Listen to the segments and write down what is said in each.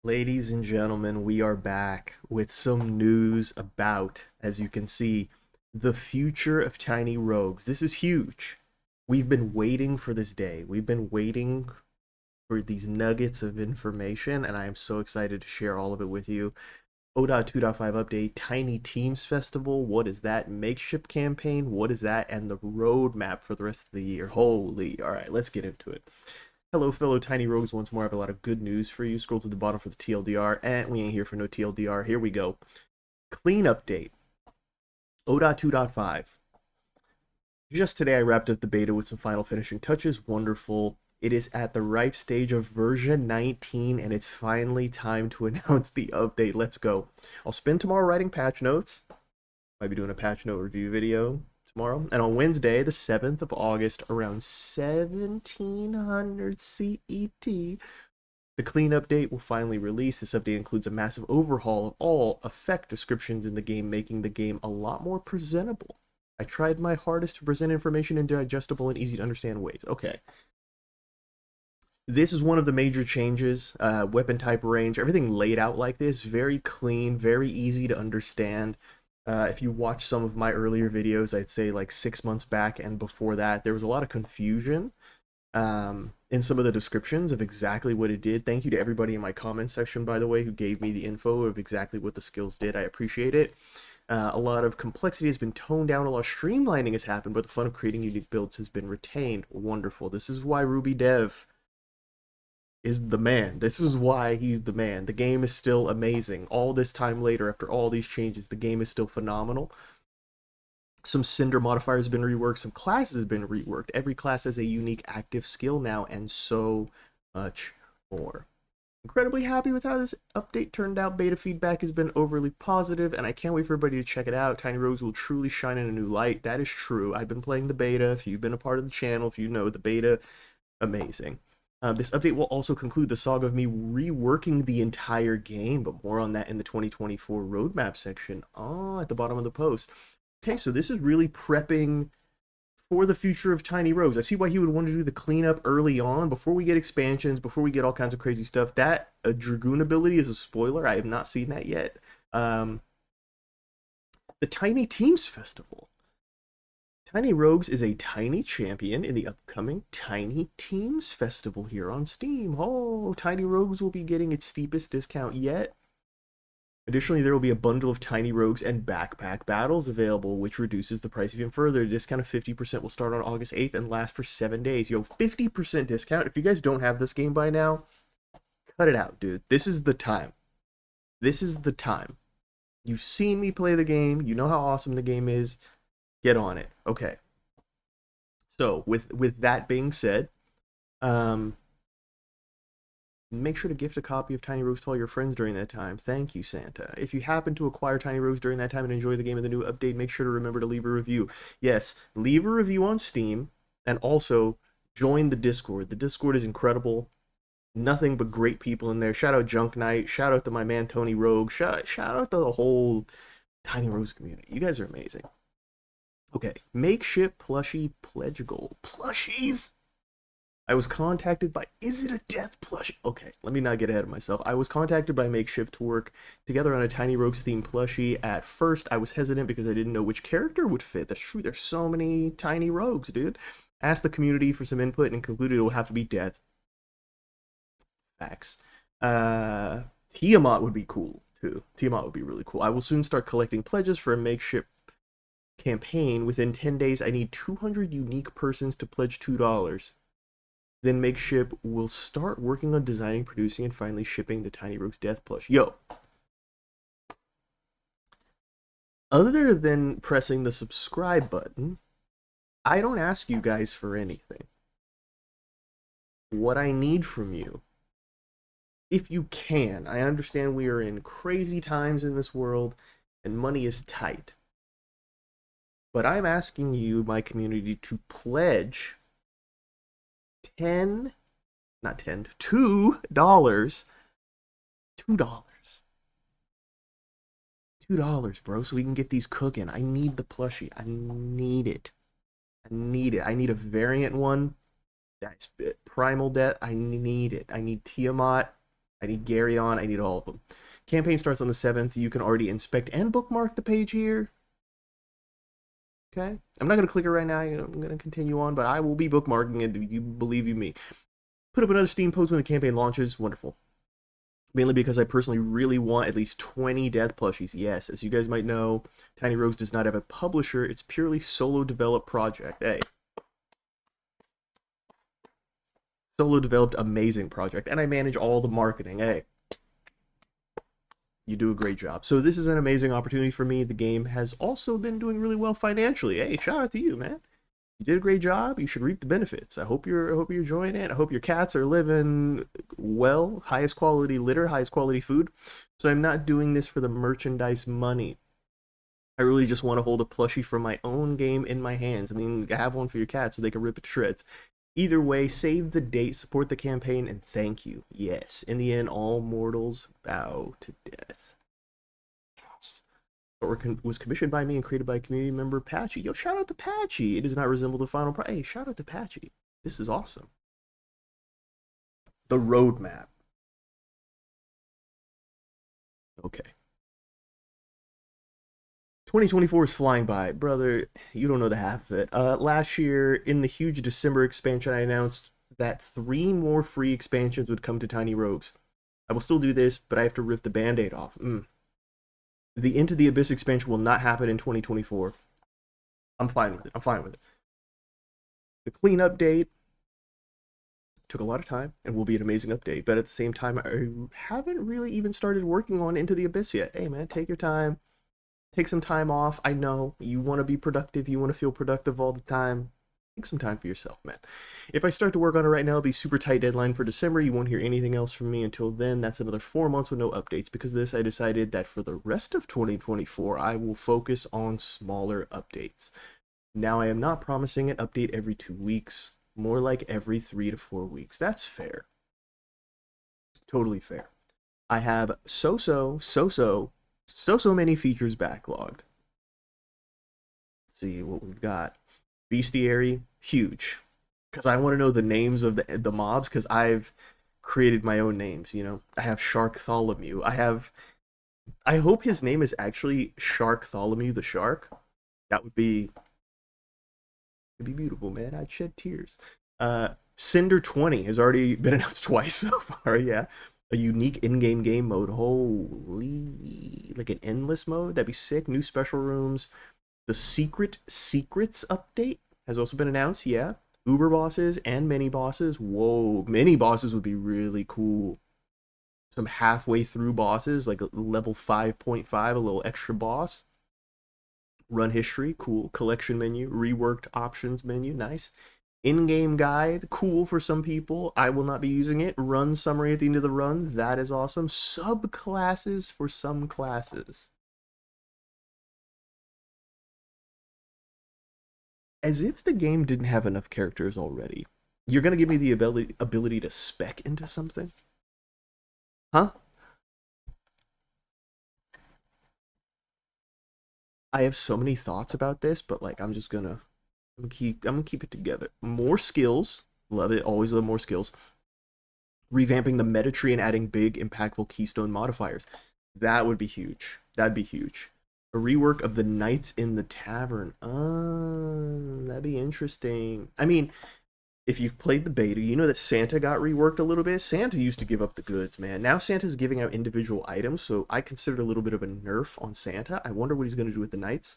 Ladies and gentlemen, we are back with some news about, as you can see, the future of Tiny Rogues. This is huge. We've been waiting for this day. We've been waiting for these nuggets of information, and I am so excited to share all of it with you. 0.2.5 update, Tiny Teams Festival, what is that? Makeshift campaign, what is that? And the roadmap for the rest of the year. Holy, all right, let's get into it. Hello, fellow Tiny Rogues. Once more, I have a lot of good news for you. Scroll to the bottom for the TLDR, and we ain't here for no TLDR. Here we go. Clean update. 0.2.5. Just today, I wrapped up the beta with some final finishing touches. Wonderful. It is at the ripe stage of version 19, and it's finally time to announce the update. Let's go. I'll spend tomorrow writing patch notes. Might be doing a patch note review video tomorrow. And on Wednesday, the 7th of August, around 1700 CET, the clean update will finally release. This update includes a massive overhaul of all effect descriptions in the game, making the game a lot more presentable. I tried my hardest to present information in digestible and easy to understand ways. Okay. This is one of the major changes. Weapon type range, everything laid out like this, very clean, very easy to understand. If you watch some of my earlier videos, I'd say like 6 months back and before that, there was a lot of confusion in some of the descriptions of exactly what it did. Thank you to everybody in my comment section, by the way, who gave me the info of exactly what the skills did. I appreciate it. A lot of complexity has been toned down, a lot of streamlining has happened, but the fun of creating unique builds has been retained. Wonderful. This is why Ruby Dev is the man. This is why he's the man. The game is still amazing. All this time later, after all these changes, the game is still phenomenal. Some Cinder modifiers have been reworked, some classes have been reworked. Every class has a unique active skill now, and so much more. Incredibly happy with how this update turned out. Beta feedback has been overly positive, and I can't wait for everybody to check it out. Tiny Rogues will truly shine in a new light. That is true. I've been playing the beta. If you've been a part of the channel, if you know the beta, amazing. This update will also conclude the saga of me reworking the entire game, but more on that in the 2024 roadmap section at the bottom of the post. Okay, so this is really prepping for the future of Tiny Rogues. I see why he would want to do the cleanup early on, before we get expansions, before we get all kinds of crazy stuff. That a Dragoon ability is a spoiler. I have not seen that yet. The Tiny Teams Festival. Tiny Rogues is a tiny champion in the upcoming Tiny Teams Festival here on Steam. Oh, Tiny Rogues will be getting its steepest discount yet. Additionally, there will be a bundle of Tiny Rogues and Backpack Battles available, which reduces the price even further. A discount of 50% will start on August 8th and last for 7 days. Yo, 50% discount. If you guys don't have this game by now, cut it out, dude. This is the time. This is the time. You've seen me play the game. You know how awesome the game is. Get on it. Okay. So, with that being said, make sure to gift a copy of Tiny Rogues to all your friends during that time. Thank you, Santa. If you happen to acquire Tiny Rogues during that time and enjoy the game and the new update, make sure to remember to leave a review. Yes, leave a review on Steam, and also join the Discord. The Discord is incredible. Nothing but great people in there. Shout out Junk Knight. Shout out to my man Tony Rogue. Shout out to the whole Tiny Rogues community. You guys are amazing. Okay, makeshift plushie pledge goal. Plushies! I was contacted by, is it a death plushie? Okay, let me not get ahead of myself. I was contacted by Makeshift to work together on a Tiny Rogues themed plushie. At first, I was hesitant because I didn't know which character would fit. That's true, there's so many Tiny Rogues, dude. Asked the community for some input and concluded it will have to be death. Facts. Tiamat would be cool, too. Tiamat would be really cool. I will soon start collecting pledges for a Makeshift campaign. Within 10 days, I need 200 unique persons to pledge $2. Then Makeshift will start working on designing, producing, and finally shipping the Tiny Rogues Death Plush. Yo! Other than pressing the subscribe button, I don't ask you guys for anything. What I need from you, if you can, I understand we are in crazy times in this world and money is tight, but I'm asking you, my community, to pledge 10, not 10, $2, $2, bro, so we can get these cooking. I need the plushie. I need it. I need it. I need a variant one. That's Primal Death. I need it. I need Tiamat. I need Gary on. I need all of them. Campaign starts on the 7th. You can already inspect and bookmark the page here. Okay. I'm not going to click it right now. I'm going to continue on, but I will be bookmarking it. You believe you me. Put up another Steam post when the campaign launches. Wonderful. Mainly because I personally really want at least 20 death plushies. Yes, as you guys might know, Tiny Rogues does not have a publisher. It's purely solo developed project. Hey. Solo developed amazing project. And I manage all the marketing. Hey. You do a great job. So this is an amazing opportunity for me. The game has also been doing really well financially. Hey, shout out to you, man. You did a great job. You should reap the benefits. I hope you're enjoying it. I hope your cats are living well, highest quality litter, highest quality food. So I'm not doing this for the merchandise money. I really just want to hold a plushie from my own game in my hands and then have one for your cat so they can rip it to shreds. Either way, save the date, support the campaign, and thank you. Yes, in the end, all mortals bow to death. Was commissioned by me and created by community member Patchy. Yo, shout out to Patchy. It does not resemble the final product. Hey, shout out to Patchy. This is awesome. The roadmap. Okay. 2024 is flying by. Brother, you don't know the half of it. Last year, in the huge December expansion, I announced that 3 more free expansions would come to Tiny Rogues. I will still do this, but I have to rip the band-aid off. The Into the Abyss expansion will not happen in 2024. I'm fine with it. I'm fine with it. The clean update took a lot of time and will be an amazing update, but at the same time, I haven't really even started working on Into the Abyss yet. Hey, man, take your time. Take some time off. I know you want to be productive. You want to feel productive all the time. Take some time for yourself, man. If I start to work on it right now, it'll be super tight deadline for December. You won't hear anything else from me until then. That's another 4 months with no updates. Because of this, I decided that for the rest of 2024, I will focus on smaller updates. Now, I am not promising an update every 2 weeks. More like every 3 to 4 weeks. That's fair. Totally fair. I have so many features backlogged. Let's see what we've got. Bestiary, huge. Because I want to know the names of the mobs, because I've created my own names, you know? I have Sharktholomew. I hope his name is actually Sharktholomew the Shark. That would be... It'd be beautiful, man. I'd shed tears. Cinder 20 has already been announced twice so far, yeah. A unique in-game game mode. Holy... Like an endless mode? That'd be sick. New special rooms. The Secrets update has also been announced, yeah. Uber bosses and mini bosses. Whoa, mini bosses would be really cool. Some halfway through bosses, like level 5.5, a little extra boss. Run history, cool. Collection menu, reworked options menu, nice. In-game guide, cool for some people. I will not be using it. Run summary at the end of the run, that is awesome. Subclasses for some classes. As if the game didn't have enough characters already. You're gonna give me the ability to spec into something? Huh? I have so many thoughts about this, but like I'm gonna keep it together. More skills, love it. Always love more skills. Revamping the meta tree and adding big, impactful keystone modifiers. That would be huge. That'd be huge. A rework of the Knights in the Tavern. That'd be interesting. I mean, if you've played the beta, you know that Santa got reworked a little bit. Santa used to give up the goods, man. Now Santa's giving out individual items, so I consider a little bit of a nerf on Santa. I wonder what he's going to do with the Knights.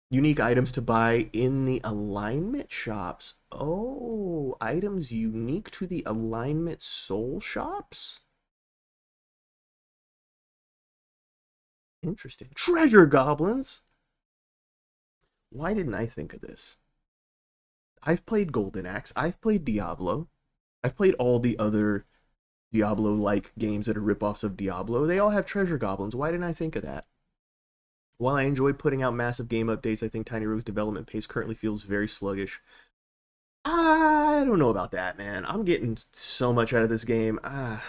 Unique items to buy in the alignment shops. Oh, items unique to the alignment soul shops? Interesting. Treasure goblins? Why didn't I think of this? I've played Golden Axe. I've played Diablo. I've played all the other Diablo-like games that are ripoffs of Diablo. They all have treasure goblins. Why didn't I think of that? While I enjoy putting out massive game updates, I think Tiny Rogue's development pace currently feels very sluggish. I don't know about that, man. I'm getting so much out of this game. I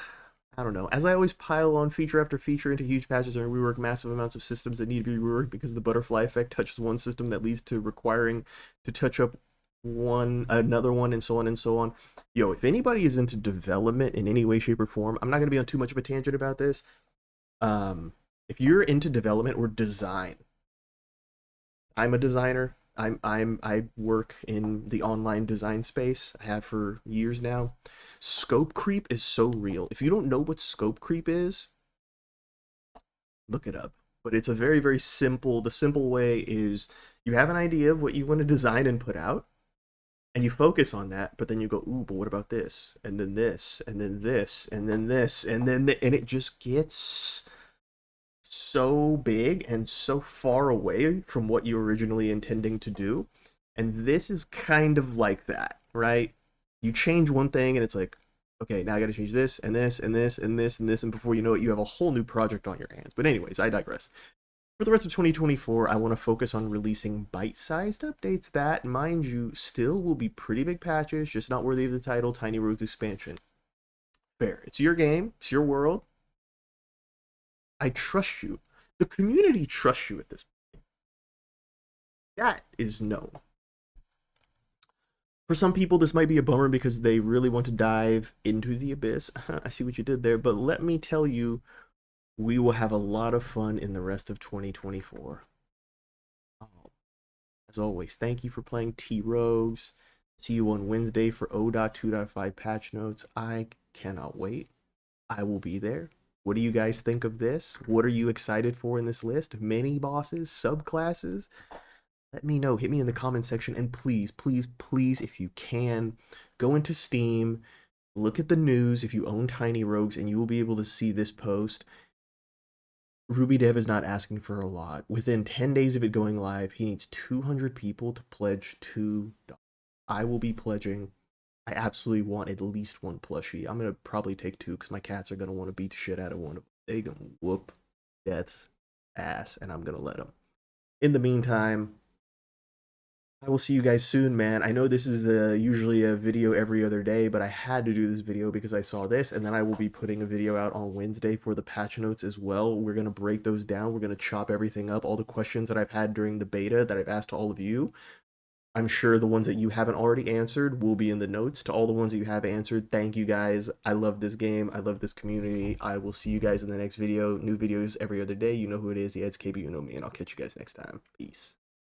don't know. As I always pile on feature after feature into huge patches and rework massive amounts of systems that need to be reworked because the butterfly effect touches one system that leads to requiring to touch up one, another one, and so on and so on. Yo, if anybody is into development in any way, shape, or form, I'm not going to be on too much of a tangent about this. Um, if you're into development or design, I'm a designer. I work in the online design space. I have for years now. Scope creep is so real. If you don't know what scope creep is, look it up. But it's a very, very simple, the simple way is you have an idea of what you want to design and put out, and you focus on that, but then you go, ooh, but what about this? And then this, and then this, and then this, and then and it just gets so big and so far away from what you originally intending to do. And this is kind of like that, right? You change one thing and it's like, okay, now I got to change this and this and this and this and this, and before you know it, you have a whole new project on your hands. But anyways, I digress. For the rest of 2024, I want to focus on releasing bite-sized updates that, mind you, still will be pretty big patches, just not worthy of the title Tiny Rogues expansion. Fair. It's your game, it's your world. I trust you. The community trusts you at this point. That is known. For some people, this might be a bummer because they really want to dive into the abyss. I see what you did there, but let me tell you, we will have a lot of fun in the rest of 2024. Oh, as always, thank you for playing T-Rogues. See you on Wednesday for 0.2.5 patch notes. I cannot wait. I will be there. What do you guys think of this? What are you excited for in this list? Mini bosses, subclasses? Let me know. Hit me in the comment section. And please, please, please, if you can, go into Steam, look at the news if you own Tiny Rogues, and you will be able to see this post. Ruby Dev is not asking for a lot. Within 10 days of it going live, he needs 200 people to pledge $2. I will be pledging. I absolutely want at least one plushie. I'm going to probably take two because my cats are going to want to beat the shit out of one of them. They're going to whoop Death's ass, and I'm going to let them. In the meantime, I will see you guys soon, man. I know this is usually a video every other day, but I had to do this video because I saw this, and then I will be putting a video out on Wednesday for the patch notes as well. We're going to break those down. We're going to chop everything up, all the questions that I've had during the beta that I've asked to all of you. I'm sure the ones that you haven't already answered will be in the notes. To all the ones that you have answered, thank you guys. I love this game. I love this community. I will see you guys in the next video. New videos every other day. You know who it is. Yeah, it's KB. You know me, and I'll catch you guys next time. Peace.